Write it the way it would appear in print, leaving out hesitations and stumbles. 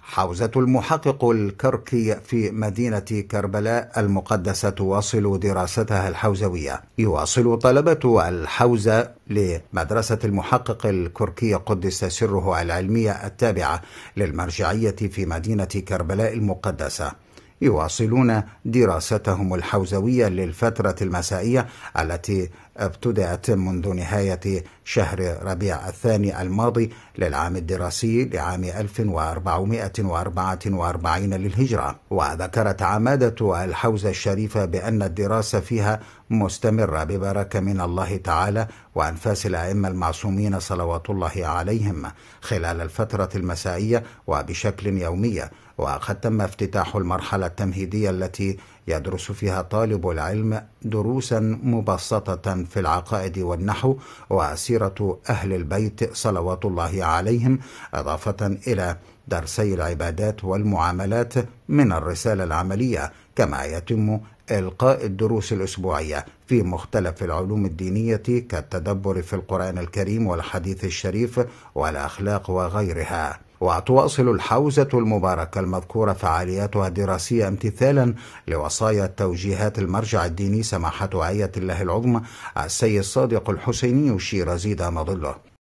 حوزة المحقق الكركي في مدينة كربلاء المقدسة تواصل دراستها الحوزوية. يواصل طلبة الحوزة لمدرسة المحقق الكركي قدس سره العلمية التابعة للمرجعية في مدينة كربلاء المقدسة يواصلون دراستهم الحوزوية للفترة المسائية التي ابتدأت منذ نهاية شهر ربيع الثاني الماضي للعام الدراسي لعام 1444 للهجرة. وذكرت عمادة الحوزة الشريفة بأن الدراسة فيها مستمرة ببركة من الله تعالى وأنفاس الأئمة المعصومين صلوات الله عليهم خلال الفترة المسائية وبشكل يومي. وقد تم افتتاح المرحلة التمهيدية التي يدرس فيها طالب العلم دروسا مبسطة في العقائد والنحو وسيرة أهل البيت صلوات الله عليهم، إضافة إلى درسي العبادات والمعاملات من الرسالة العملية، كما يتم إلقاء الدروس الأسبوعية في مختلف العلوم الدينية كالتدبر في القرآن الكريم والحديث الشريف والأخلاق وغيرها. وتواصل الحوزة المباركة المذكورة فعالياتها الدراسية امتثالا لوصايا توجيهات المرجع الديني سماحة آية الله العظمى السيد صادق الحسيني الشيرازي دام ظله.